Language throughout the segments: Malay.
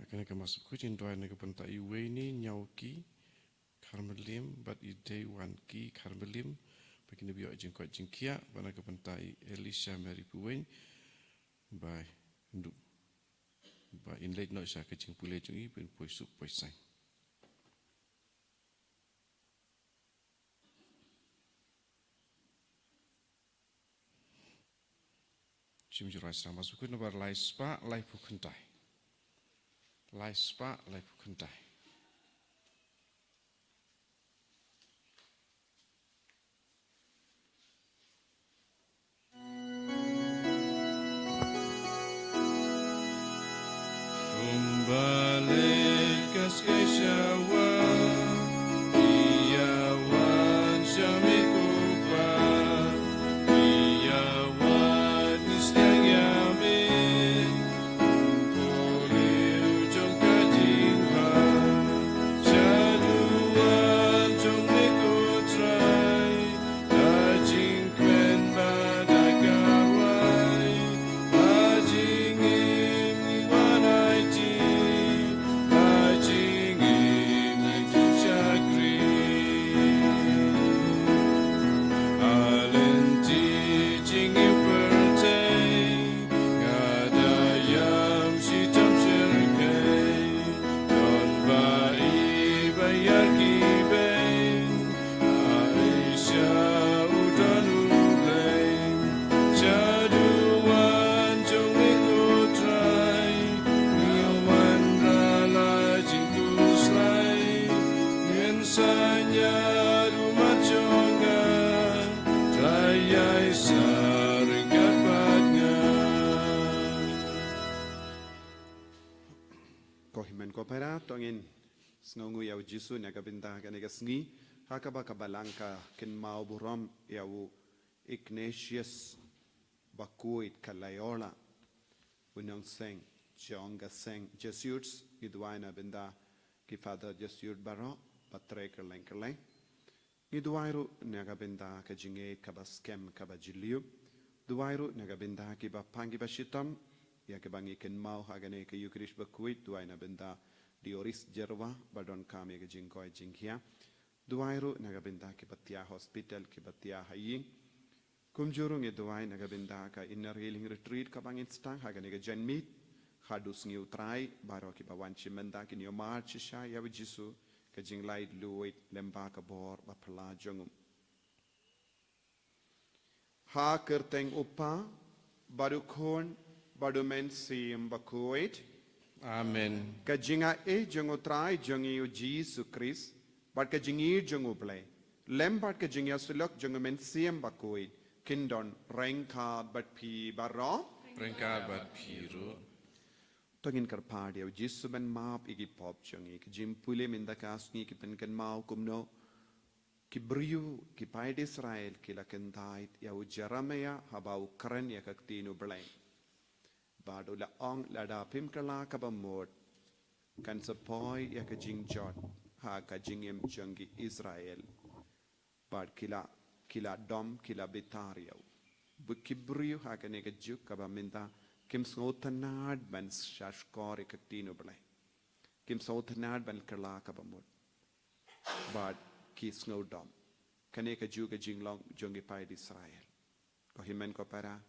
Kena masuk ke jindoi nak pentai weni nyauki karmelim bat idei wanki karmelim bagi nabi awak jengkot jengkia bana ke pentai Elisha Mary Puwen by nduk by inlet nak sya ke jeng pulai jungi pen poi sup poi sai. Jim jurai sama masuk ke nabar lai spa lai pukentai. Lai spa lai pukentai. Balik kasih syawa Iyawan syamikupan Iyawan isyang yamin Kuliu jong kajingpa Syaduan jong mikutrai Dajing kwen badai gawai Dajing iwan aiti tongin snongu yau jisu naga binta kaniga sngi hakaba kabalangka kin mau buram yau Ignatius Bakuit Kalayola unong seng jonga seng Jesuits idwaina binda ki Father Jesuit Baro patre kerleng idwairu naga binda ka jinge kabaskem kabajiliu duwairu naga binda ki bapangi bashitam ya ke bangi kin mau hagane ke Eucharist Bakuit duaina binda Dioris Jerwa badon kami ke jingkoi jingkia duairu naga binda ke batia hospital ke batia hayi kumjurung e duai naga binda ka inner healing retreat ka bangin stang haga nega janmit hadus ngiu trai baro ke bawan chimenda ke nio march sha ya jisu ke jinglai luit lemba ka bor ba pala jongum ha kerteng upa baru kon baru men sim bakuit Amen. Kajinga jongo trai jongi Jesu Christ, but kajingi jongo play. Lembart kajinga sulok jongo men siem bakoi. Kindon rengka bat pi baro. Rengka bat piru. Tongin karpadi au Jesu ben map igi pop jongi. Kajim pule minda kasni ki pen kan mau kumno. Ki briu ki paid Israel ki lakentait yau Jeremia habau keren ya kaktinu blay. Bado la ong la da pim kala kabamod kan sapoi ya ka jing jot ha ka jingem jangi Israel bad kila dom kila betario bukibriu ha ka ne ka juk kabaminta kim sotanad ban shashkor kaktino blai kim sotanad ban kala kabamod bad ki snow dom kane ka juk ka jinglong jangi pai Israel ko himen ko para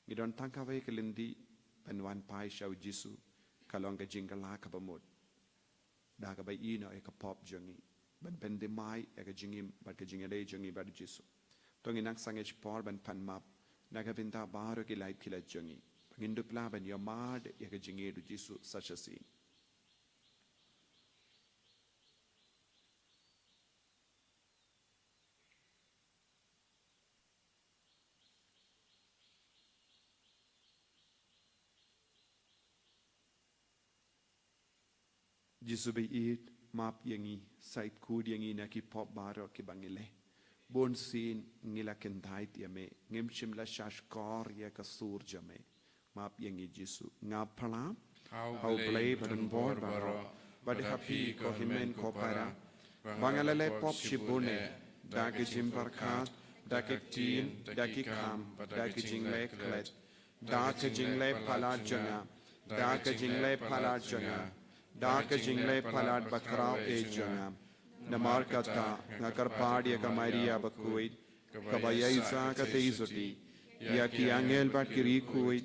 ngidon tangkawai kelindi Penwan pai shau Jisu kalong ka jingala ka bamod da ka bay ino e ka pop jongi ban pendemai e ka jingim bat ka jingale jongi bat Jisu tongi nak sangej por ban pan map na ka binta baro ki light kila jongi pangindu pla ban yomad e ka jinge du Jisu such a scene Jisu be it map yangi site kud yangi na ki pop baro ki bangile bon sin ngila kendait yame ngem shimla shashkor ya ka sur jame map yangi Jisu nga pala how play badan bor baro bad happy ko himen ko para bangalale pop shibune da ke jimbarkat da ke tin da ke kam da ke jingle klet da ke jingle pala janga da ke jingle pala janga da ka jingle palat bakrau e jangam namar kata ngakar padia ka Maria bakuit ka bayaisa ka teizoti ya ki angel bat kiri kuit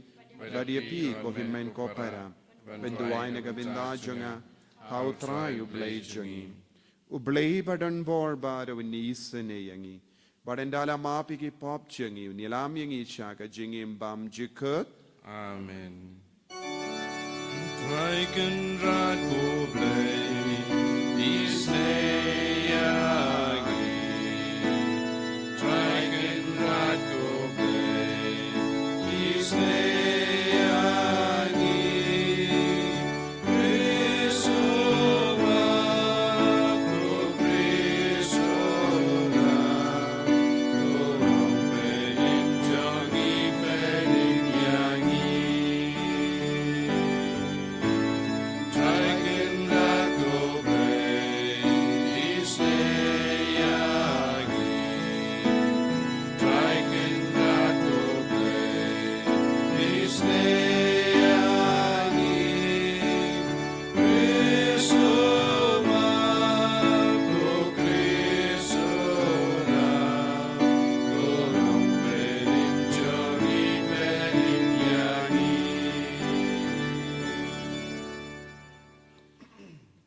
badia pi ko himen ko para benduai na gabinda janga how try you blay jangi ublay badan bor ba do nisene yangi badendala mapi ki pop jangi nilam yangi chaka jingim bam jikut Amen. Tryken rad go blay, is neagi. Tryken rad go blay, is neagi. Presoma, pro presora, pro rompenim jangi penim yangi.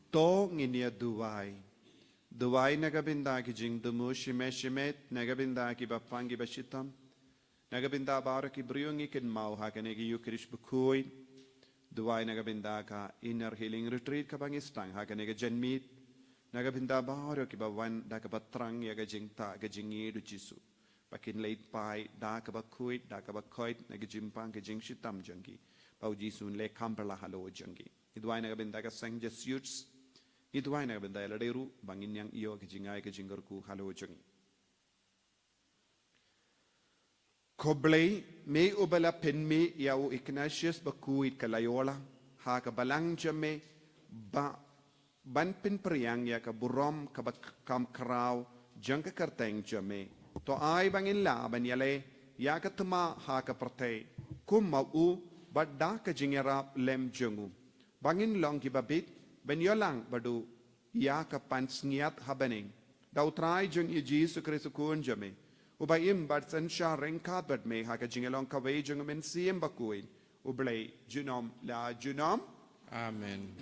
To nginia duwai nagabinda ki jing dumu shimet nagabinda ki bapangi bashitam nagabinda bara ki briungi kin mau hakane ki yukrish bukui duwai nagabinda ka inner healing retreat ka bangistang hakane ka janmit nagabinda bara ki bawan da ka batrang ya ka jingta ka jingi du jisu bakin late pai da ka bakui da ka bakoit nagajimpang ka jing shitam jangi pau jisun le kamperla halo jangi duwai nagabinda ka sang jesuits itu ay nagabinda eladeru bangin yang iyo kejingai kejinggerku halo jangi. Koblay me ubala penme yau Ignatius bakuit kalayola ha ka balang jame ba ban pen priang ya ka burom ka kam kraw jang ka karteng jame to ay bangin la ban yale ya ka tama ha ka prate kum mau badda ka jingera lem jangu bangin long ki babit ben yolang badu ya ka pansniat habening dau trai jung i Jesu Kristo kun jame ubayim bad sansha renkat bad me ha ka jingelong ka wei jung men siem bakuin ublay junom la junom Amen.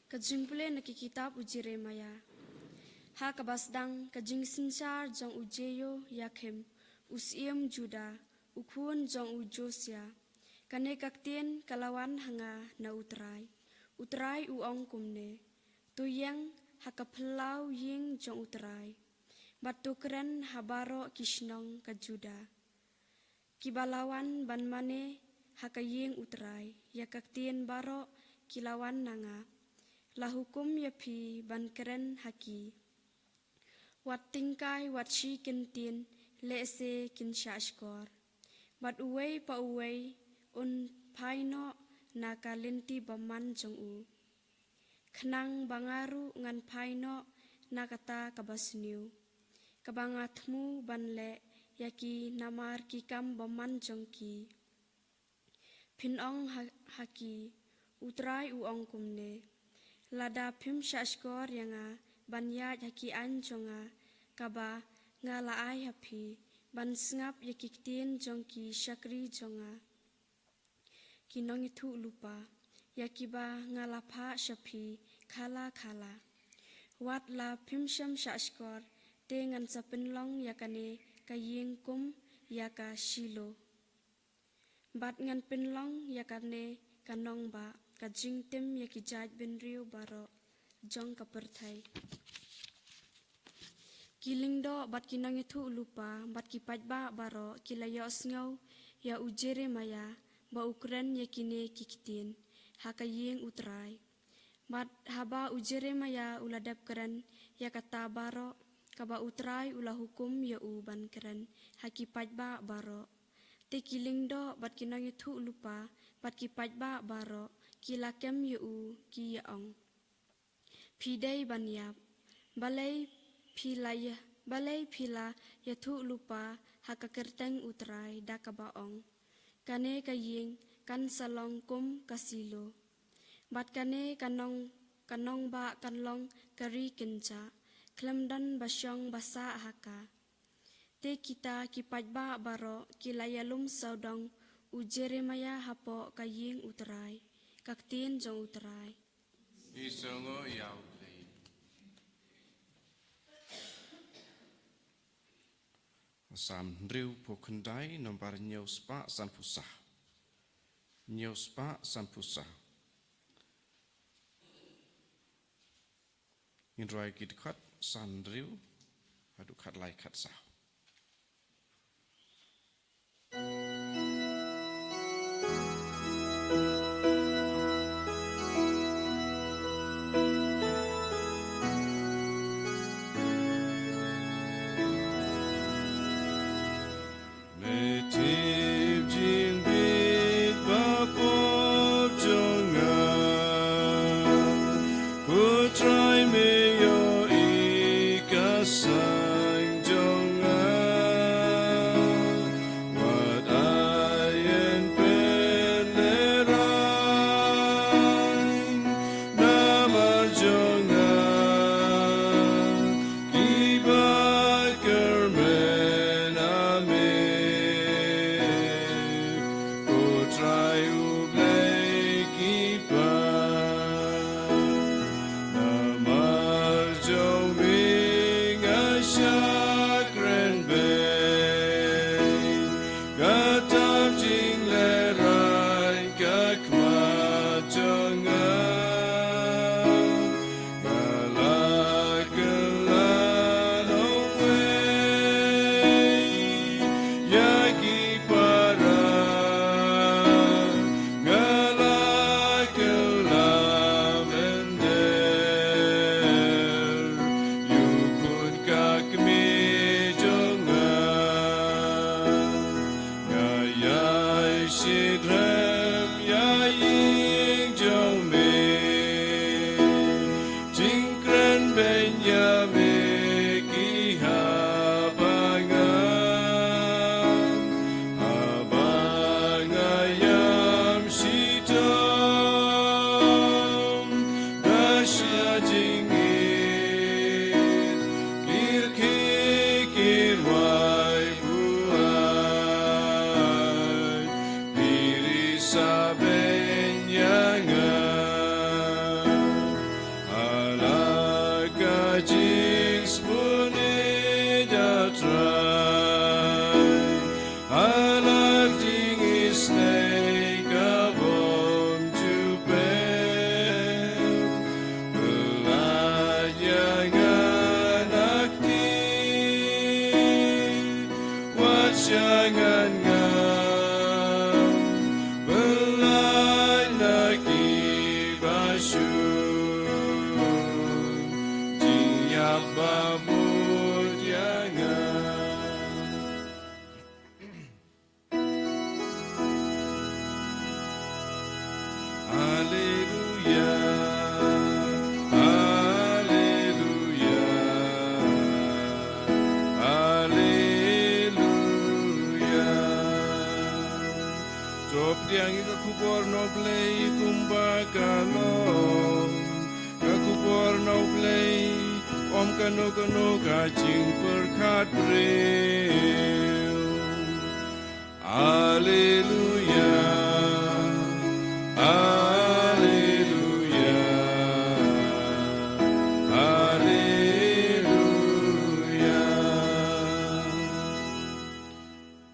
Kajingpule nakikitab u Jeremia. Ha kabasdang kajing sinsar jong u Jeyo Yakem, usiem Juda, ukun jong u Josia. Kane kaktien kalawan hanga na utrai. Utrai u ong kumne. Tuyang hakapelau ying jong utrai. Batukren habaro kishnong ka Juda. Kibalawan banmane hakaying utrai. Yakaktien baro kilawan nanga. La hukum yapi ban keren haki. Wat tingkai wat shi kintin le se kin shashkor. Bat uwei pa uwei un paino na kalinti baman jong u. Knang bangaru ngan paino na kata kabasniu. Kabangatmu ban le yaki namar kikam baman jong ki. Pinong haki utrai uong kumne. Lada pim shashkor yanga banyat haki anjonga kaba ngalaai hapi ban sngap yakiktin jongki shakri jonga kinong itu lupa yakiba ngalapa shapi khala wat la pim sham shashkor dengan sapinlong yakane kaying kum yaka shilo bat ngan pinlong yakane kanong ba kajing tim yaki jaj bin riu baro jong kaperthai kilingdo bat kinang itu lupa bat kipat ba baro kilayo sngaw ya ujere maya ba ukren yakine kikitin hakaying utrai bat haba ujere maya uladap keren ya kata baro kaba utrai ulah hukum ya uban keren hakipat ba baro te kilingdo bat kinang itu lupa bat kipat ba baro kilakem yu ki yaong pidai banyap balai phila yathu lupa hakakerteng utrai dakabaong. Kane kaying kan salong kum kasilo. Bat kane kanong ba kanlong kari kenca. Klemdan basyong basa haka. Te kita kipat ba baro kilayalum saudong u Jeremaya hapo kaying utrai. Kaktin jong utrai. Isongo yau play. Sam riu po kendai nomor nyospa san pusah. Nyospa san pusah. Indrai kit kat san riu hadu kat lai kat sah.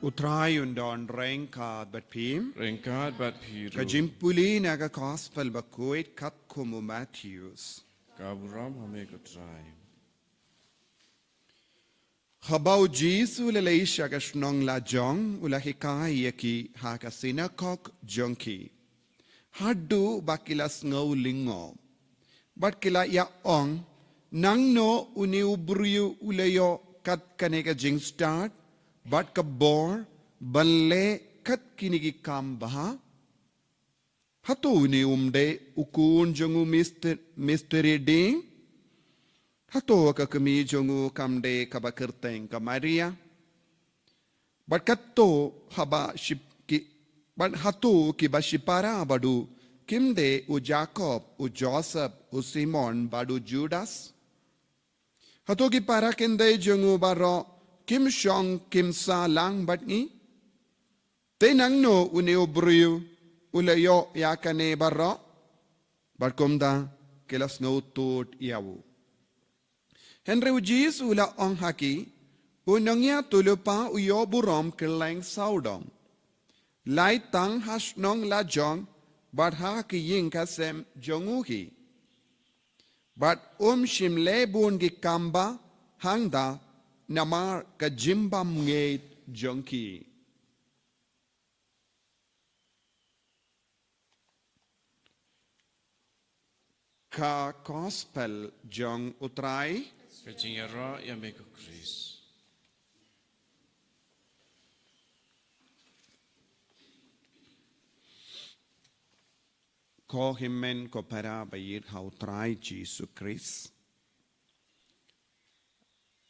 Utrai undon rengkad bat pim. Rengkad bat piru. Kajimpuli naga gospel bakuit kat kumu Matthews. Kaburam hame kutrai. Habau Jesu leleisha kashnong la jong ulahikai yaki haka sinakok jonki. Haddu bakilas ngau lingo. Batkila ya ong nang no uni ubriu ulayo kat kaneka jing start. Bat kabor balle kat kinigi kam baha. Hatu uni umde ukun jongu mystery ding. Hato ka kami jongu kamde kabakerteng ka Maria. But katto haba ship ki but hatu ki bashipara badu kimde u Jacob u Joseph u Simon badu Judas. Hatu ki para kende jongu baro kim shong kim sa lang batni. Tenang no uneo bruyu ulayo yakane baro. Barkomda kelas no tot yawu. Henry ujis ula ong haki unangya tulupa uyo burom keleng saudong. Lai tang hasnong la jong badha ki ying kasem jonguhi. But shimle bun gi kamba hangda namar ka jimbam ngate jongki. Ka gospel jong utrai Kajing yara ya meko Chris. ko himmen ko para bayir ha utrai Jesus Christ.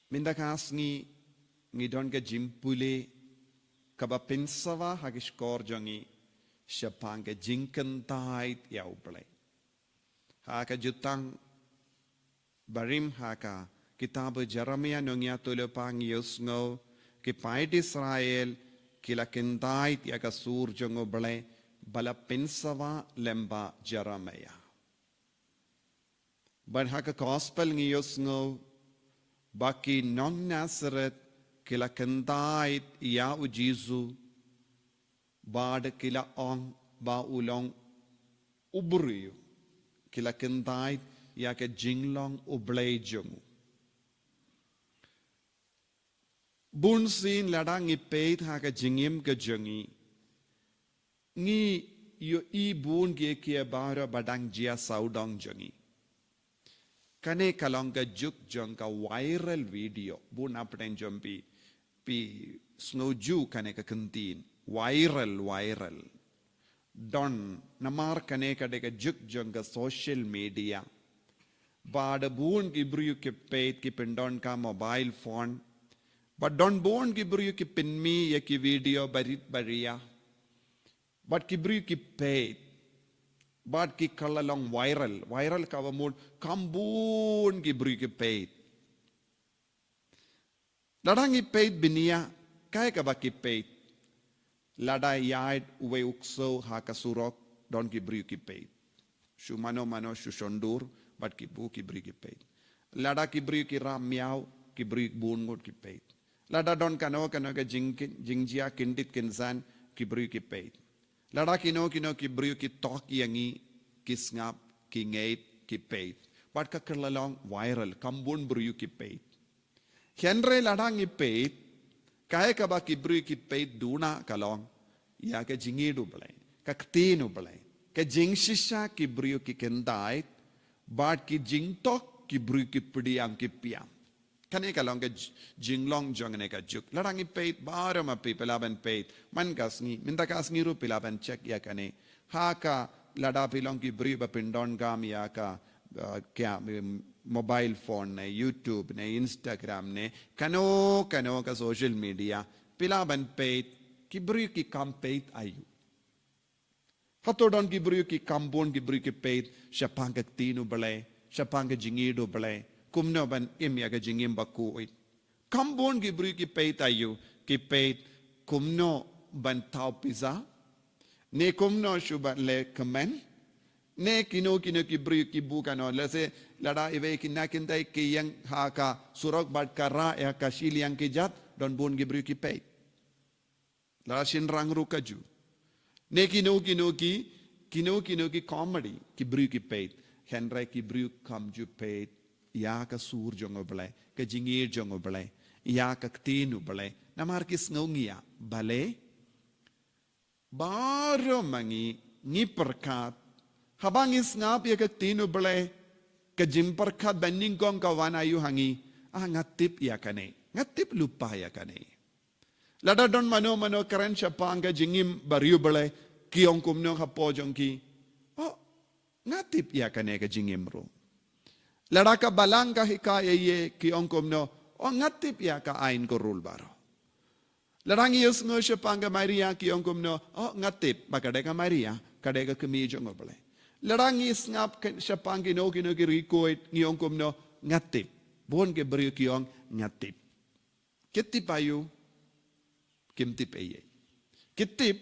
Mindakas ngi don ka jimpule kaba pensawa hagish kor jongi syapang ka jingkentait ya uple. Haka jutang barim haka kitab Jeremia nongya tulupang yusngo ki pait Israel kila kentait ya ka sur jongo ble bala pensawa lemba Jeremia. But haka gospel ngi yusngo baki non Nazareth kila kentait ya u Jesu bad kila ong ba ulong uburiyo kila kentait ya ke jinglong ublay jongu. Bun sin ladang ipeit ha ka jingim ka jongi. Ngi yo i bun ge kia bara badang jia saudong jongi. Kane kalong ka juk jong ka viral video. Bun apden jompi pi snowju kane ka kentin. Viral. Don namar kane ka deka juk jong ka social media. Bada bun ki bru ki peit ki pendon ka mobile phone. But don bun ki bru ki pin mi ya ki video barit baria. But ki bru ki peit. But ki kalalong viral ka mood kam bun ki bru ki peit. Ladang i peit binia kaya ka ba ki peit. Lada yaid uwe ukso ha kasurok don ki bru ki peit. Shu mano shu shondur. But ki bu ki bri ki peit. Lada ki bri ki ram miao ki bri bun ngot ki peit. Lada don kano ka jingjia kindit kinsan ki bri ki peit. Lada kino ki bri ki tok yangi ki snap ki ngate ki peit. But ka kerlalong viral kambun bri ki peit. Henry lada ngi peit kaya ka ba ki bri ki peit duna kalong ya ka jingidu balai ka ktinu balai ka jingshisha ki bri ki kendait. But ki jing tok ki bru ki pudi ang ki piam. Kane ka long ka jinglong jong ne ka juk. Larangi peit baram api pelaban peit. Man kasngi minta kasngi ru pelaban check ya kane. Ha ka lada pilong ki bru ba pindon gam ya ka kya mobile phone ne YouTube ne Instagram ne kano ka social media pelaban peit ki bru ki kam peit ayu. Hatodon ki bru ki kambon ki bru ki peit syapang ka tinu balay syapang ka jingido balay kumno ban imya ka jingim bakuit kambon ki bru ki peit ayu ki peit kumno ban tau pizza ne kumno shuban le kamen ne kino ki bru ki bukano lase lada iwe ki nakindai ki yang ha ka surok bat kara ya ka shiliang ki jat don bon ki bru ki peit lada shinrang rukaju ne kino ki comedy ki bru ki peit Henry ki bru kam ju peit ya ka sur jongo balai ka jingir jongo balai ya ka ktinu balai namar ki sngongia balai baro mangi ni perkat habang is ngap ya ka ktinu balai ka jim perkat banding kong ka wanayu hangi ngatip ya kane ngatip lupa ya kane lada don mano karen syapang ka jingim bariu balai kiong kumno ka pojong ki ngatip ya kane ka jingim ro Lada ka balang ka hikaya ye ki ongkom no o ngatip ya ka ain ko rule baro. Ladang yes ngo siya pangga Maria ki ongkom no o ngatip bakade ka Maria kadega kemijo ngobale. Ladang is ngap siya panggi no kino ki rikoit ni ongkom no ngatip. Bon ke beriu ki ong ngatip. Kitip ayu kimtip eye. Kitip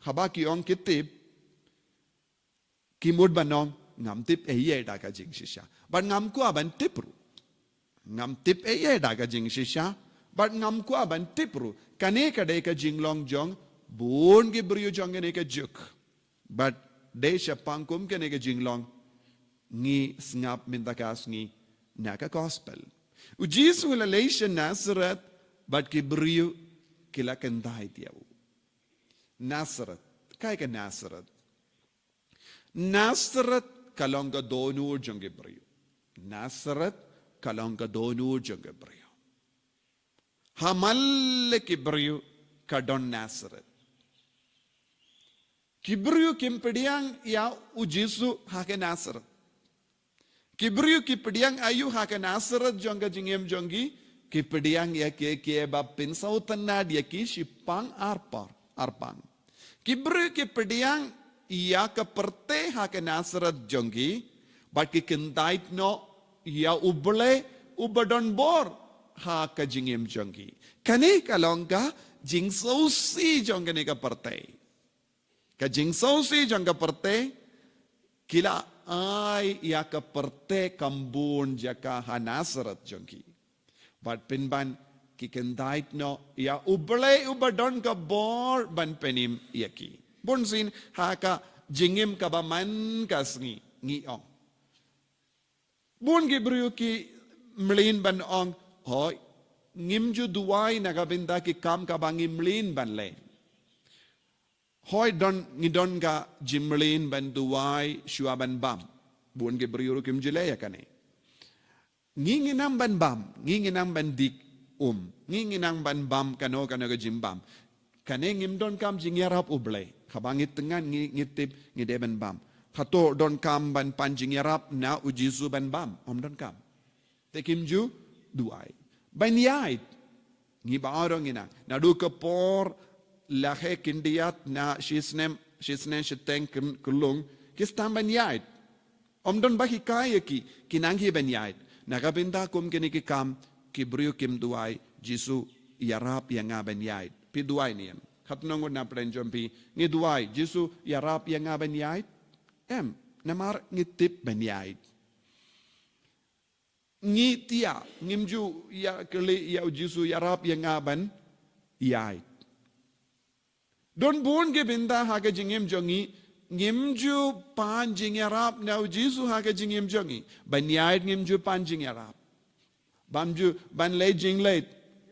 haba ki ong kitip kimud banong ngam tip eye da ka jing shisha. But ngam ko aban tipru. Ngam tip eye da ka jing shisha. But ngam ko aban tipru. Kane ka de ka jing long jong bon ge brio jong ne ka juk. But de sha pangkum ke ne ka jing long ngi snap mintakas ngi na ka gospel. U Jesus la leisha Nazareth but ki brio kila kendai tiaw. Nazareth. Kaya ka Nazareth. Nazareth kalonga donur jong brio. Nazareth kalonga donur jong brio. Hamalle ki brio kadon Nazareth. Ki brio kimpediang ya u Jesu hake Nazareth. Ki brio kipediang ayu hake Nazareth jonga jingem jongi kipediang ya ke bapin sautan dia ki sipang arpang. Kibru kipediang ia keperte hake Nazareth jongi but ki kendait no ia ubadon bor ha ka jingem jongi. Kani kalongka jingsausi jonga ne ka perte. Ka jingsausi jonga perte kila ai ia ka perte kambun jaka ha Nazareth jongi. But pinban ki kendait no ia ubadon ka bor ban penim yaki. Bonsin ha ka jingem ka baman kasngi ngi ong. Bon gibru ki mlin ban ong hoy ngimju duwai nagabinda ki kam ka bangi mlin ban le. Hoy don ngidon ka jimlin ban duwai shua ban bam. Bon gibru kim jilaya kane. Nginginang ban bam, nginginang ban dik nginginang ban bam kano ka jimbam. Kane ngimdon kam jingyarap ublay. Kabangit tengan ngitip ngideben bam. Kato don kam ban panjingyarap na ujizu ban bam. Om don kam. Tekimju duai. Ban yait. Ngiba arong ina. Nadu kapor lahe kindiat na shisnem shiteng kulung. Kistam ban yait. Om don bahikaya ki kinanghi ban yait. Nagabinda kum kiniki kam kibriu kim duai jisu yarap yang ngaben yait. Pi duai niyan. Katnongon na prenjompi ngi duai jisu yarap yang ngaben yait. Namar ngitip ben yait. Ngi tia ngimju ya keli ya jisu yarap yang ngaben yait. Don bon ge binda haga jingim jongi ngimju panjing yarap na jisu haga jingim jongi. Ben yait ngimju panjing yarap. Bamju ban lay jing late.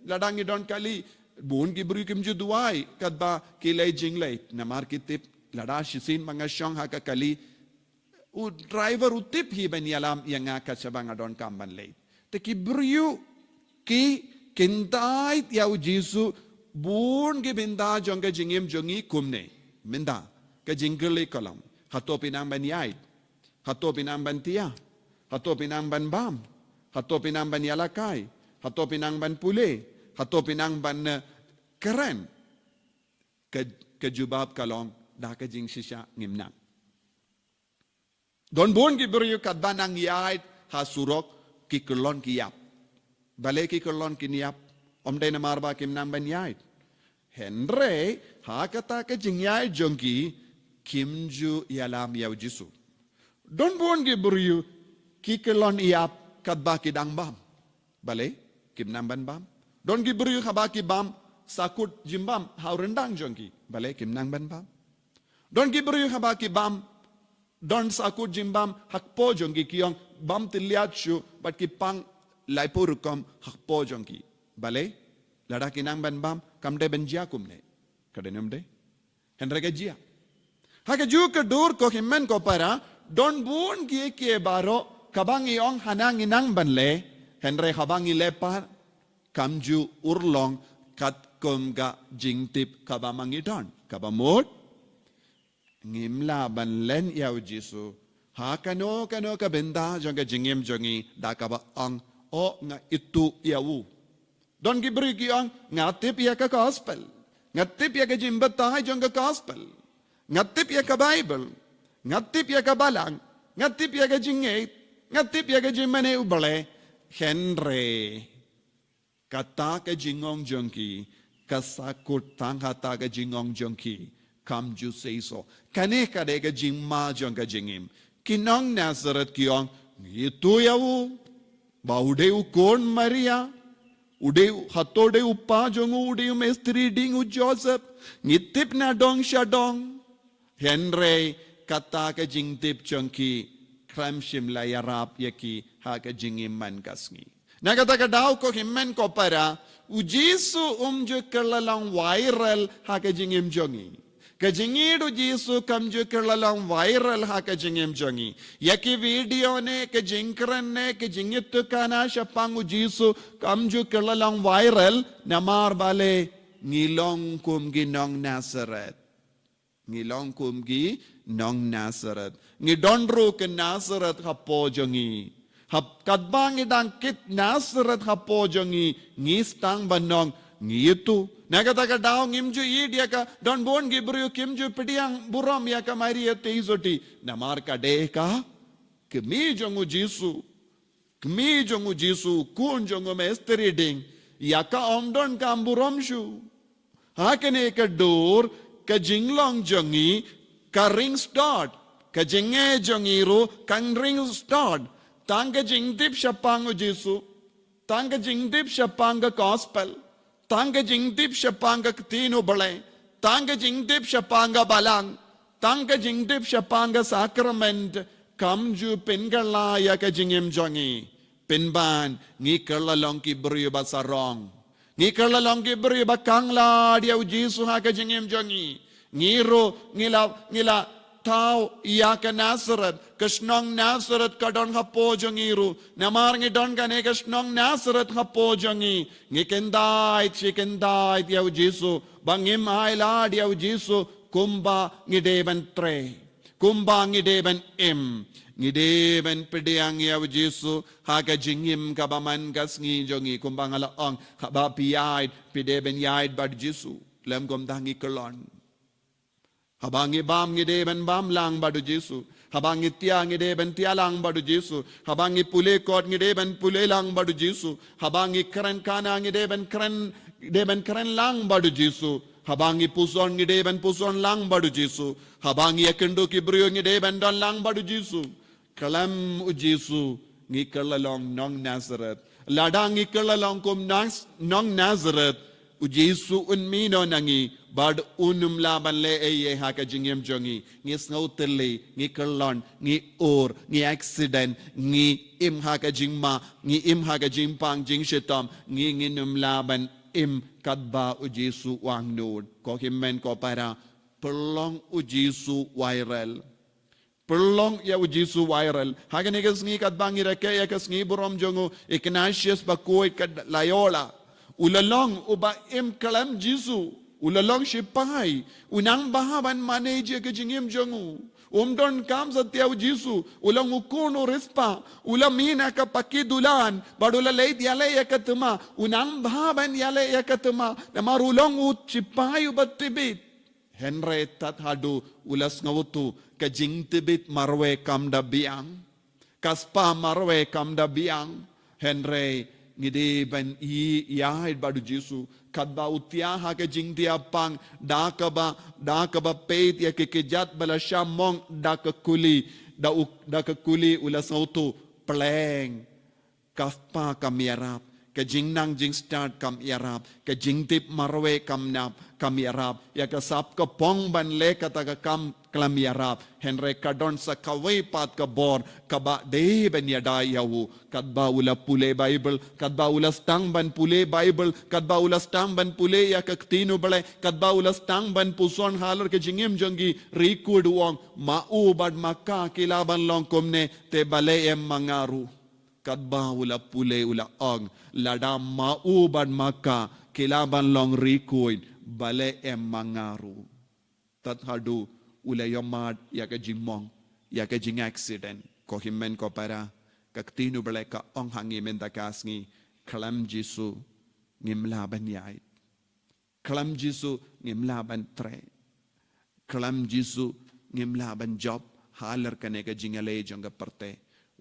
Ladangi don kali bon gibru kimju duai kadba ki lay jing late. Namar kitip lada shisin mga syong haka kali u driver utip hi ban yalam yang nga sabang adon kamban late. Te kibru ki kintai yaw jisu bon gibinda jonga jingim jongi kumne. Minda ka jingli kolam. Hato pinang ban yait. Hato pinang ban tia. Hato pinang ban bam. Hato pinang ban yalakay, hato pinang ban pule, hato pinang ban keren. Kejubab kalong, daka jing sisya ngimnang. Don bon gibru kadban ang yait hasurok kikulon kiyap. Bale kikulon kiniyap, omday na marba kimnang ban yait. Henry, hakata ka jing yait jongki, kimju yalam yaw jisu. Don bon gibru kikulon iyap, kadba kidang bam. Bale, kimnang ban bam. Don gibru habaki bam, sakut jimbam, hau rendang jongki. Bale, kimnang ban bam. Don gibru habaki bam, don sakut jimbam, hakpo jongki kiyong, bam tiliat syu, bat kipang laipurukom, hakpo jongki. Bale, lada kinang ban bam, kamde benjia kumne. Kadenyom de. Henry jia. Haka ju kedur ko himmen ko para, don bun kie baro, kabang iyong hanang inang banle, Henry habang ilepar, kamju urlong kat kumga jingtip kabamang idon. Kabamot, ngimla banlen yaw jisu, Hakano kano ka benda jangka jingim jangi dakaba ang o nga itu yawu. Don gibri ki ang ngatip ya ka gospel. Ngatip ya ka jimbata jangka gospel. Ngatip ya ka Bible. Ngatip ya ka balang. Ngatip ya ka jingit. Ngatip ya ka jimane ubale. Henry. Kata ka jingong jangki. Kasakut tanghata ka jingong jangki. Come you say so. Kane ka de ka jingma jangka jingim. Kinong Nazareth kiyong itu yawu baudeu kon Maria udeu hatodeu pa jongu udeu mestri dingu Joseph ngitip na dong syadong Henry kata ka jingtip chongki kramshim la yarap yaki ha ka jingim man kasngi nagata ka daw ko himmen ko para ujisu umju kalalang viral ha ka jingim jongi Kajingidu Jisu kamju kelalang viral ha kajingim jongi. Yaki video ne kajingkran ne kajingitu kana shapangu Jisu kamju kelalang viral namar bale ngilong kumgi nong Nazareth. Ngilong kumgi nong Nazareth. Ngidonru ke Nazareth hapo jongi. Hap kadbang idang kit Nazareth hapo jongi. Ngistang banong ngitu. Nagataka daw ngimju idia ka don bon gibru kimju pidiang buram ya ka Maria teizoti namar ka deka kemi jongu Jisu kun jongu mestri ding ya ka omdon ka buram shu hakene ka dor ka jinglong jongi ka ring start ka jinge jongiru kan ring start tanga jingdip shapangu Jisu tanga jingdip shapanga gospel Tanga jingdip shapanga tino bale. Tanga jingdip shapanga balang. Tanga jingdip shapanga sacrament. Kamju pingala ya ka jingim jongi. Pinban ngi kerlalong ki beriba sarong. Ngi kerlalong ki beriba kangla dia Jisu ha ka jingim jongi. Ngiro ngila tau iya ka Nazareth. Kasnong Nazareth ka don hapo jongiru. Namar ngi don ka ne kasnong Nazareth hapo jongi. Ngi kendait yaw Jisu. Bangim aila yaw Jisu. Kumba ngi deben tre. Kumba ngi deben im. Ngi deben pidiang yaw Jisu. Haga jingim kabaman kas ngi jongi. Kumba ngalaong. Haba piyait. Pideben yait bad Jisu. Lem kumda ngi kelon. Habangi bam ngideben bam lang badu Jisu. Habangi tia ngideben tia lang badu Jisu. Habangi pule kot ngideben pule lang badu Jisu. Habangi keren kana ngideben keren lang badu Jisu. Habangi puson ngideben puson lang badu Jisu. Habangi yakindu kibrio ngideben don lang badu Jisu. Kalam u Jisu ngi kelalong nong Nazareth. Ladang ngi kelalong kum nong Nazareth. U Jisu unmino nangi. Bad unum laban le eye ha ka jingim jongi ngi snauterli ngi kerlon ngi or ngi accident ngi im ha ka jingma ngi im ha ka jingpang jing shetam ngi num laban im kadba u Jisu wang nod ko himmen ko para perlong u Jisu viral perlong ya u Jisu viral ha ka negas ngi kadbang ira ke ya kas ngi borom jongo Ignatius bakoi kad layola ulalong uba im kalam Jisu Ulalong sipai, unang bahaban manager ke jingim jongu. Umdon kam satyaw Jisu, ulang ukuno rispa, ulang mina ka pakidulan, badula leit yale yakatuma, unang bahaban yale yakatuma, namarulong ut sipai ubatibit. Henry tat hadu ulas ngawutu ka jingtibit marwe kam da biang, kaspa marwe kam da biang. Henry ngide ban yahid badu Jisu. Kadba utia ha ke jing dia pang da kaba peit ya ke kejat bala shamong da ke kuli ula sautu pleng kafpa kam yarap ke jing nang jing start kam yarap ke jing tip marwe kam nap kam yarap ya ke sap ke pong ban le kata ke kam klam yarap Henry kadon sa kawai pat ka bor kaba de ben yada yawu kadba ula pule Bible kadba ula stang ban pule Bible kadba ula stang ban pule ya ka tino bale kadba ula stang ban puson halar ke jingim jongi record wong mau bad makka kilaban long komne te bale em mangaru kadba ula pule ula ong lada mau bad makka kilaban long record bale em mangaru tat hadu ula yomad ya ka jingmong ya ka jing accident ko himmen ko para kaktinu bele ka ong hangi mendakas ngi kalam jisu ngimlaban yai kalam jisu ngimlaban tre kalam jisu ngimlaban job halar kane ka jingale jonga parte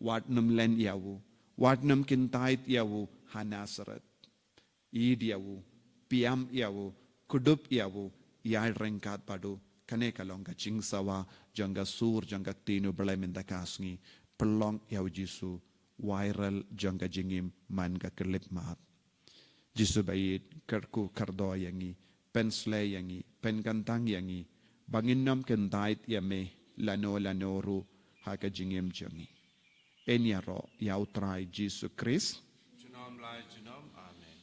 watnum len yawu watnum kintait yawu hanasarat id yawu piam yawu kudup yawu yai rengkat padu kane kalonga jingsawa jonga sur jonga tinu bele mendakas ngi pelong yaw jisu viral jonga jingim man ga kelip maat jisu bayit kerku kardo yangi pensle yangi penkantang yangi banginnam kentait yame lano ru ha ka jingim jongi enyaro yaw trai jisu Christ Junom lai junom. Amen.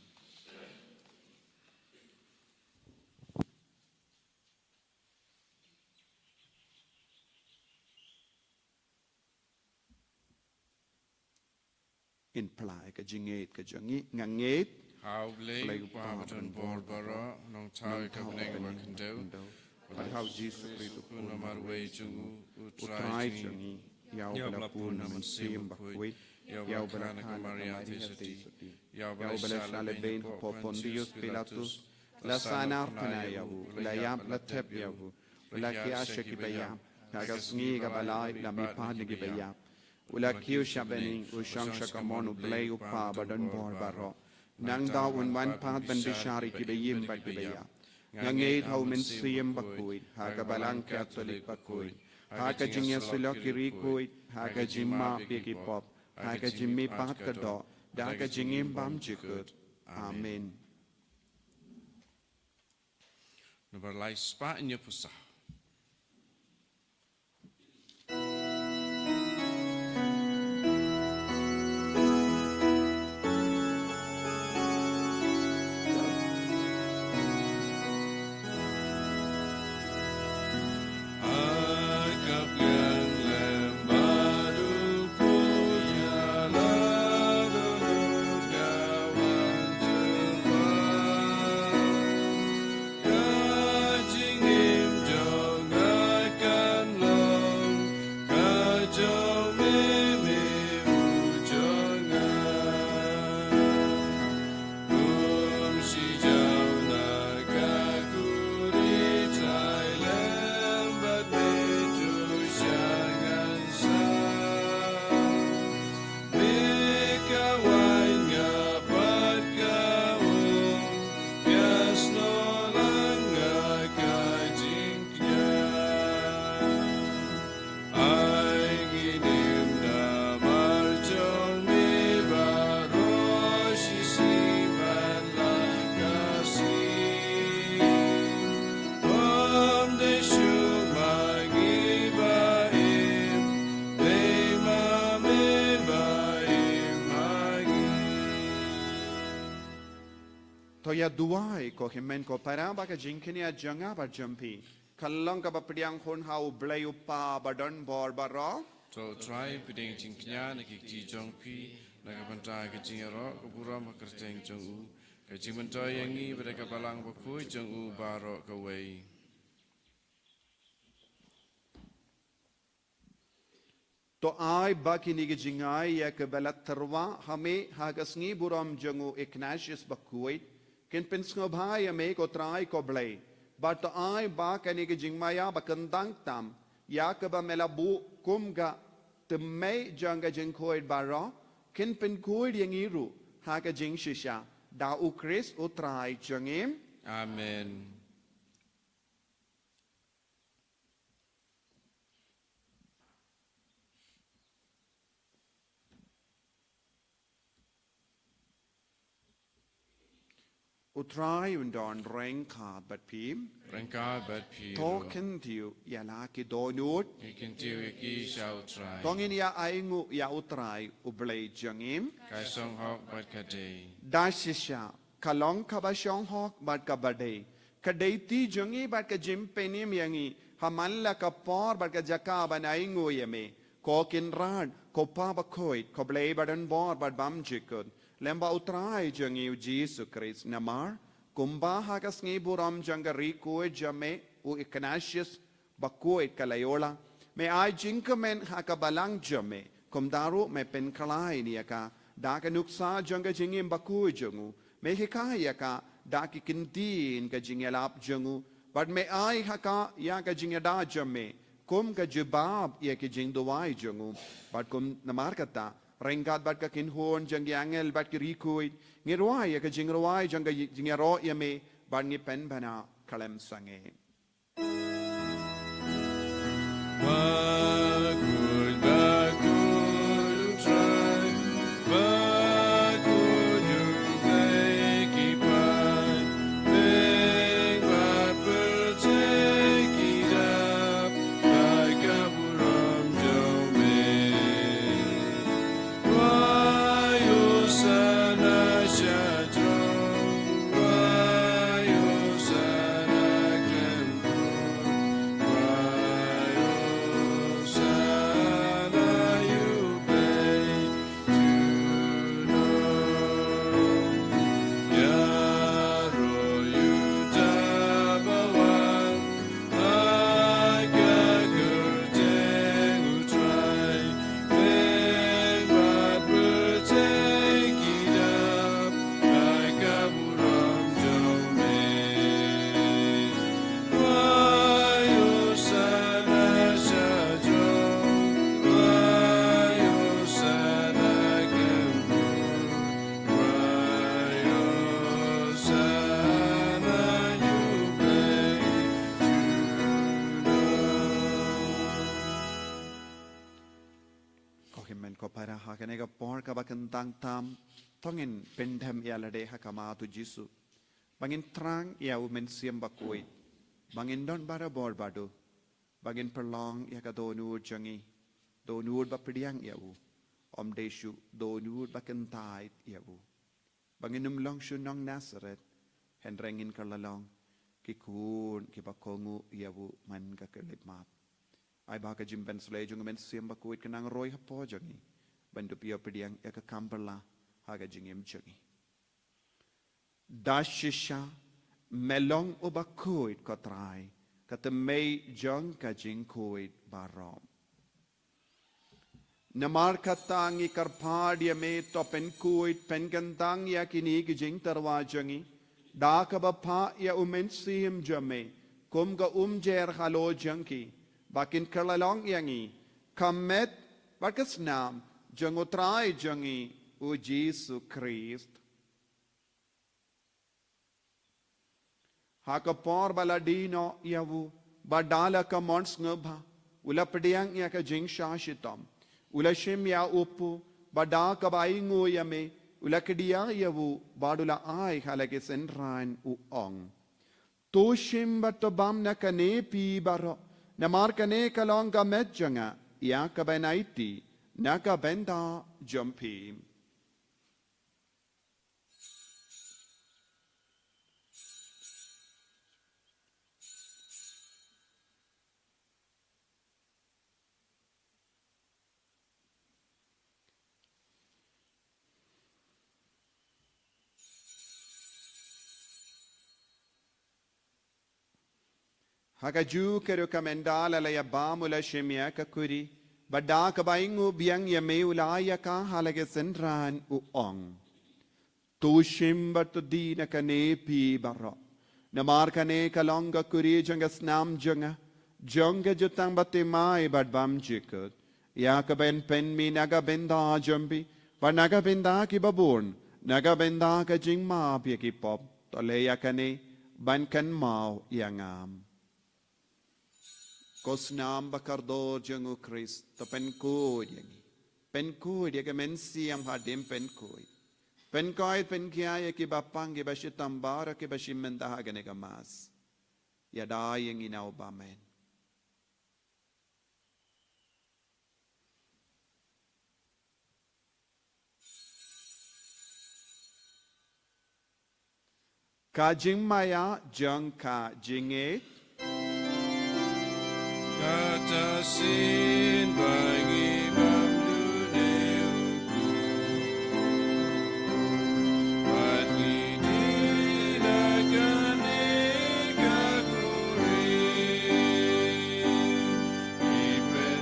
in plai ka jinget ka jongi nganget How blay pabaton bor bara nong tau ka neng wa kendeu. how jisu Christ Kuna marway jungu utrai utrai jongi yaw Yaw bala blapun pun naman sim sim bakwit Yaw yaw bala bala ka kana Maria Maria tesati. tesati Yaw yaw bala shale ben po Pontius Pilatus la sanar pana yawu la yam la tep yawu la kia shaki bayam kagasngi ka balai la mi pani ki bayam ula kiu shabening ushang shakamonu blay upa badan bor baro nang daw unwan pat bandishari ki bayim bad ki bayam ngangait hau min siyem bakuit ha ka balang Catholic bakuit ha ka jingya silo kirikuit ha ka jimma piki pop ha ka jimmi pat ka do da ka jingim bam jikut amen Number lai spa in your pusah. Toya duai ko himen ko para ba ka jinkini a janga ba jampi kallang ka ba pediang hon hau blay upa badon bor baro So try piding jingknya nakik jong pi nakapanta ke jingero kapura makerteng jong u ke jingmento yangi mereka balang bakui jong u baro ke wei. to ai ba kini ge jingai ya ke balat terwa hame hagasngi buram jangu Ignatius bakuit ken pensngo bhai ame ko trai ko blay but to ai ba kani ge jingmaya bakandang tam ya ke ba melabu kumga temai janga jengkoid baro ken pen koid yangiru haga jing shisha da u Chris u trai jangim Amen. utrai undon rengka bat pim Rengka bat pi. token tiu ya laki donut Ikin tiu iki shall try. tongin ya aingu ya utrai ublay jangim Kai song hok bat kadei. dashisha kalong kabashong hok bat kabade kadai ti jangi bat ka jim penim yangi hamalla ka por bat ka jaka ban aingu yeme kokin rad kopa bakoit koblay badan bor bat bam jikut lemba utrai jangi Jesus Christ namar kumba hagas ngi buram jangari ko jame u Ignatius bakoit kalayola me ai jingkamen hakabalang jame kom daru me pen kalai ni ka da ka nuksa janga jingim baku jangu me hikaya ka da ki kintin ka jingelap jangu but me ai haka ya ka jingada jame kom ka jubab ya ki jingdowai jangu but kom namar kata rengkat bat ka kinhon jang angel bat ki rikuit ngirwai ya ka jingrawai janga jingero ya me bat ngi pen bana kalem sange Hakanega por kabakentang tam tongin pendem ialade hakama tu Jisu bangin trang ia umen siam bakoi bangin don bara bor bado bangin perlong ia ka donur jangi donur bapriang ia u om deshu donur bakentai ia u bangin long shu nong Nazaret henrengin kalalong kikun kibakongu ia u man ka kelip map ai ba ka jimben slay jung men siam bakoi kenang roy hapo jangi bandu pia pediang eka kamperla haga jingim jangi dashisha melong obakoit kotrai kata mei jong ka jing koit barom namar katangi karpadia me topen koit penkantang ya kini ki jing tarwa jangi da ka bapa ya umen sim jame kum ga jer halo jangi bakin kalalong yangi kamet bakas nam jangotrai jangi o Jesu Christ haka por baladino yavu badala ka mons ngba ula pediang ya ka jing shashitam ula shim ya upu bada ka baingo yame ula kedia yavu badula ai halake senran u ong to shim batobam na kane pi baro na mar kane kalong ka medjanga ya ka benaiti naga benda jumpi Hagaju keru kamendala la yabamula shemia kakuri Bada kabaingu biang ya meulaya ka halage senran u ong. Tu shimba tu di na kane pi baro. Namar kane kalonga kuri janga snam janga. Janga jutang bati mai bad bam jikut. Ya kaben pen mi naga benda jambi. Ba naga benda ki babun. Naga benda ka jing ma pi ki pop. Tole ya kane ban kan mau yangam. Kosnam bakardo jangu Christ to penkoi yangi penkoi dia ke mensiam hadim penkoi penkia ki bapang ki bashitambara ki bashimenda hagane gamas ya dai yangi nau bamen ka jingmaya jang ka jinget Kata sin bagi mamduneku Pati dinakan eka kuri Ipen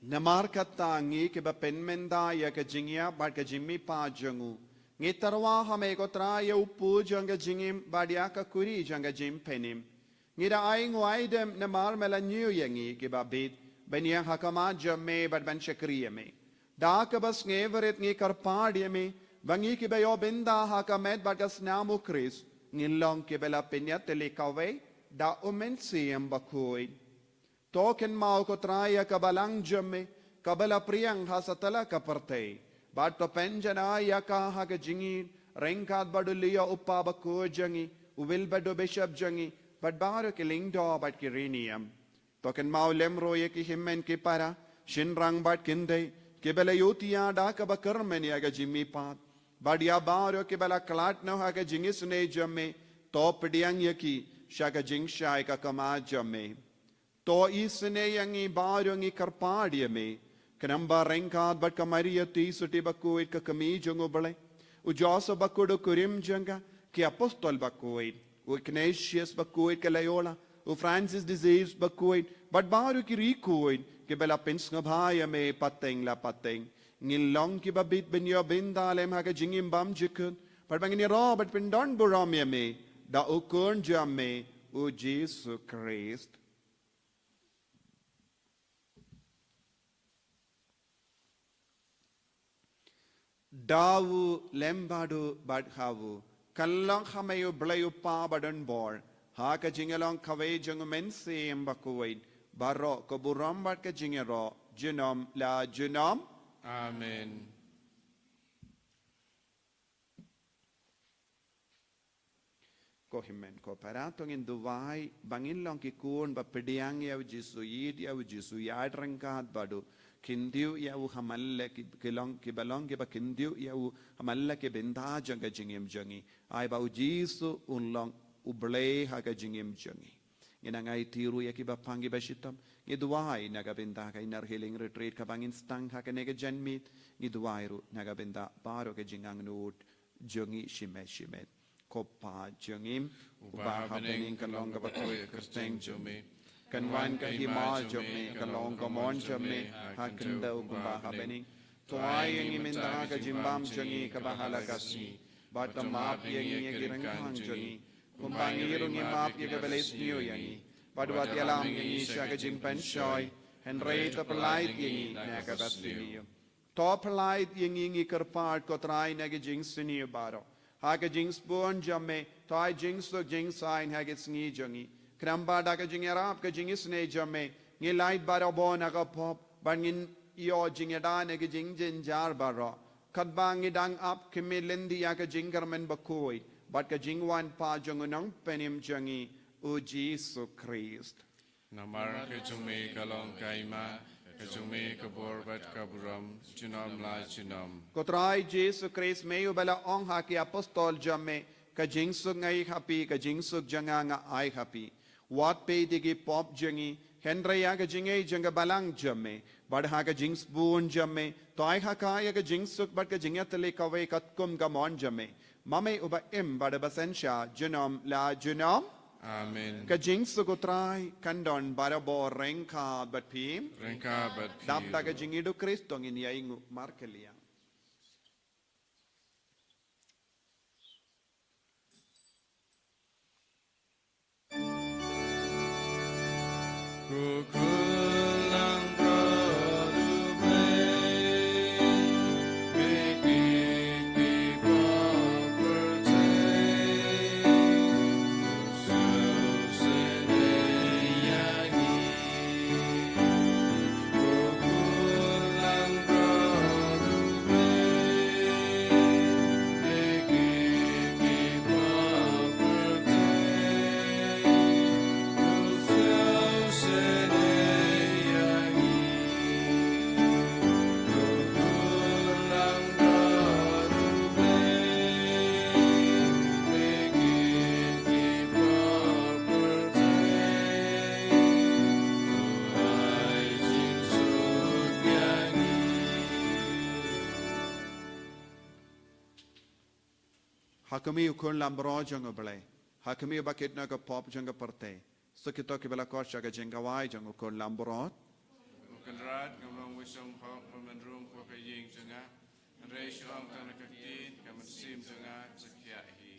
Namar kata ngi ke ba penmenda ya ke jingya bad ke jimmi pa jangu. Ngi tarwa hame ko tra ya upu janga jingim bad ya ka kuri janga jim penim. Ngi da ai ngwai dem namar mela nyu yangi ke ba bit ben yang hakama jamme bad ban shakriya me. Da ka bas ngeverit ngi karpad ya me bangi ke ba yo benda hakamet bad kas namu kris. Ngilong ke bela penyat telekawe da umen siyam bakoi. Token mau ko traya kabalang jamme kabala priyang hasatala kaparte bat to penjana ya ka ha ke jingi rengkat badu liya uppa bako jangi uwil badu bishop jangi bat baro ke lingdo bat ke riniam token mau lemro ye ki himmen ke para shinrang bat kinde ke bela yotiya da ka bakarmen ya ga jimmi pat bat ya baro ke bela klat no ha ke jingi sune jamme to pdiang ye ki shaka jing shai ka kama jamme to isne yangi barungi karpadia me kanamba renkad bat kamaria ti suti bakuit ka kami jongo bale u josa bakudo kurim janga ki apostol bakuit u Ignatius bakuit ka Loyola u Francis disease bakuit bat baru ki rikuit ke bela pins ngabhaya me pateng la pateng ngilong ki babit benyo bindalem ha ka jingim bam jikun bat bangini ro bat pindon buram me da ukun jamme u Jesus Christ. Dawu lembadu badhawu kallang hamayu blayu pa badan bor ha ka jingalong kawai jangu mense embakuwain baro ko buram bad ka jingero junom la junom Amen. ko himmen ko paratong in duwai bangin long ki kun ba pediang ya jisu yid ya jisu yad rangkat badu kindiu ya u hamalle ki long ki balong ki ba kindiu ya u hamalle ke benda janga jingim jangi ai ba u jisu un long u ble ha ka jingim jangi ina ngai tiru ya ki ba pangi ba shitam ngi duwai naga benda ka inar healing retreat ka bangin stang ha ka nega janmit ngi duwai ru naga benda baro ke jingang nut jangi shimet Kopa jangim ubah bening kalong ka bakoy kerteng jome kanwan ka himal jome kalong ka mon jome hakenda ubah bening toay yang iminda ka jimbam jangi ka bahala kasi batam map yang iya girangkang jangi kumbangirong imap iya ka beles niyo yangi padwat yalam yang isya ka jimpan shoy henry ta pelait yang na ka basti niyo to pelait yang ingi kerpart ko try na ka jing siniyo baro Haga jings born jamme, toy jings look jings sign hagets ni jungi. Kramba daga jingerap ka jingis ne jamme, ni light baro bon aga pop, bangin yo jingeda ne ka jing jar baro. Kadbangi dang up kimilindi aga jingerman bakoi, but ka jingwan pa jungunang penim jungi, u Jesus Christ. Namar ke jume kalong kaima Kajume kabor bat kaburam junam la junam. Kotrai Jesus Christ mayu bala ong haki apostol jamme ka jingsuk ngai happy ka jingsuk janga nga ai happy. Wat pe digi pop jangi Henrya ka jingai janga balang jamme bad ha ka jings bun jamme to ai haka ya ka jingsuk bad ka jingatale kawai katkum ka mon jamme mame uba im bad basensha junam la junam. Amen. Ka jingsuk utrai kandon barabo rengka bat pim Rengka bat Dapta ka jingido Kristo ngin yaingu markelia. Kukulang prodube Biki property Susene yagi Kukulang prodube Biki property Hakami ukun lambro jango bale. Hakami bakit na ka pop jango parte. So kito ki bala kosha ka jengawai jango ukun lambrot. Ukanrat ngamlang song hok man room ko ka ying janga rai shong tan ka tin ka man sim janga zakia hi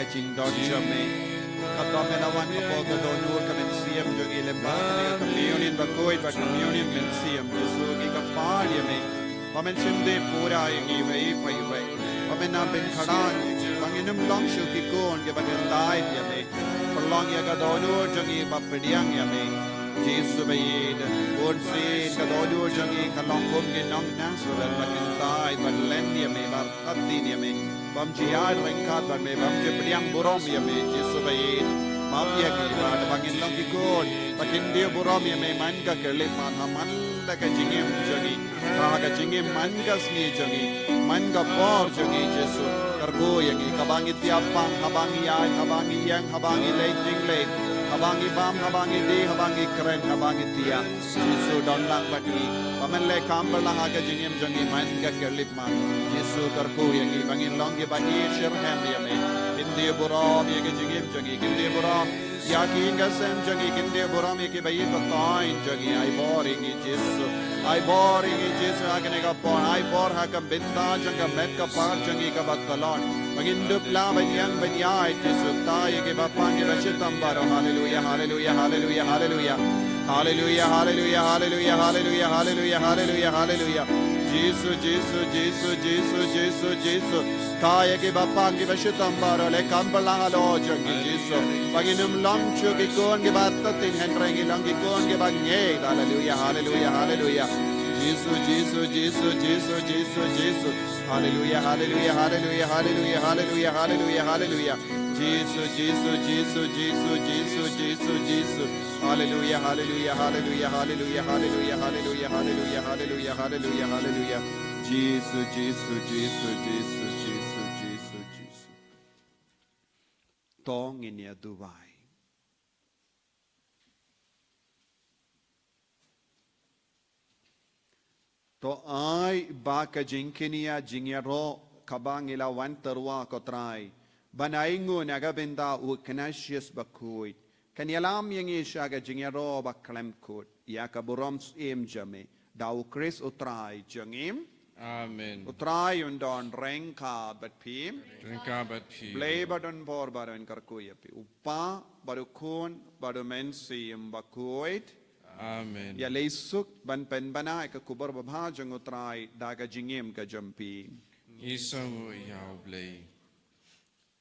Jing dot jame kato menawan kapal kadonur kamen siam jogi lembar communion bakoi ba communion men siam Jesu ki kapal yame pamen sinde pura yengi wei pai wei pamen na ben khadan banginum long shu ki kon ke bagen dai yame prolong ya kadonur jogi ba pediang yame Jesu be Pun sin kadoju jangi kalong kum ginong nasulat pakintai badlen dia me bartati dia me bam jiad rengkat bad me bam jebriang burom dia me jisubayin maaf ya ki bad bangin long kikon pakin dia burom dia me man ka kelip man haman la ka jingim jangi ka jingim man ka sni jangi man ka por jangi jesu kargo yang kabangi tiapang habangi ay habangi yang habangi lejing lej habangi bam habangi di habangi keren habangi tia Yesu don lang bagi paman le kambal lang aga jingim jangi man ka kelip man Yesu karko yang bangin long ge bagi shirham ya me kindi buram ye ge jingim jangi kindi buram ya ki ngasem jangi kindi buram ye ge bayi patain jangi ai boring Yesu ai boring Yesu agane ka por ai bor ha ka binda janga met ka par jangi ka batalon bangin dup la banyang banyai Yesu ta ye ge bapang ge rachitam baro hallelujah hallelujah hallelujah hallelujah hallelujah hallelujah hallelujah hallelujah hallelujah hallelujah hallelujah Jesus Jesus Jesus Jesus Jesus Jesus kaya ke bapang ke bashitam baro le kambala halo jangi Jesus baginum lam chu ke kon ke batatin henrengi lang ke kon ke bangye hallelujah hallelujah hallelujah Jesus Jesus Jesus Jesus Jesus Jesus hallelujah hallelujah hallelujah hallelujah hallelujah hallelujah hallelujah Jesus Jesus Jesus Jesus Jesus Jesus Jesus hallelujah hallelujah hallelujah hallelujah hallelujah hallelujah hallelujah hallelujah hallelujah hallelujah Jesus Jesus Jesus Jesus Jesus Jesus Jesus tong in ya Dubai to ai ba ka jinkinia jingyaro kabangila wan terwa kotrai banaingu naga benda u kanasius bakui kanyalam yang ishaga jingyaro baklem kut ya kaburom im jame dau kris utrai jangim Amen. utrai undon rengka batpim Rengka batpi. blay badon bor badon karkuya pi upa badukun badumensim bakuit Amen. ya leisuk ban pen banai ka kubar babha jangutrai daga jingim ka jampi Isang yao blay.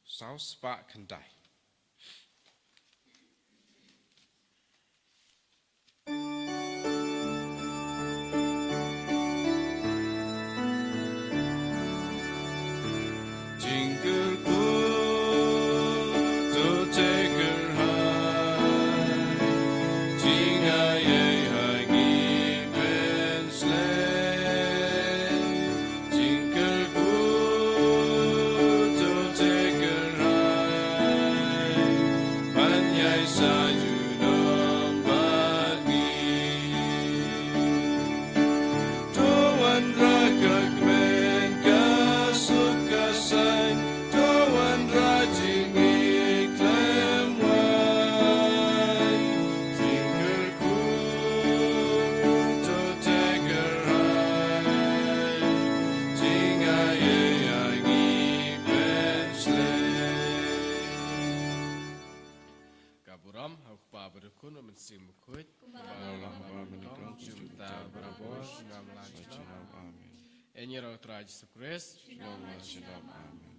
South Spark Kandai. En je rood raadje te Christ. Shalom. Amen.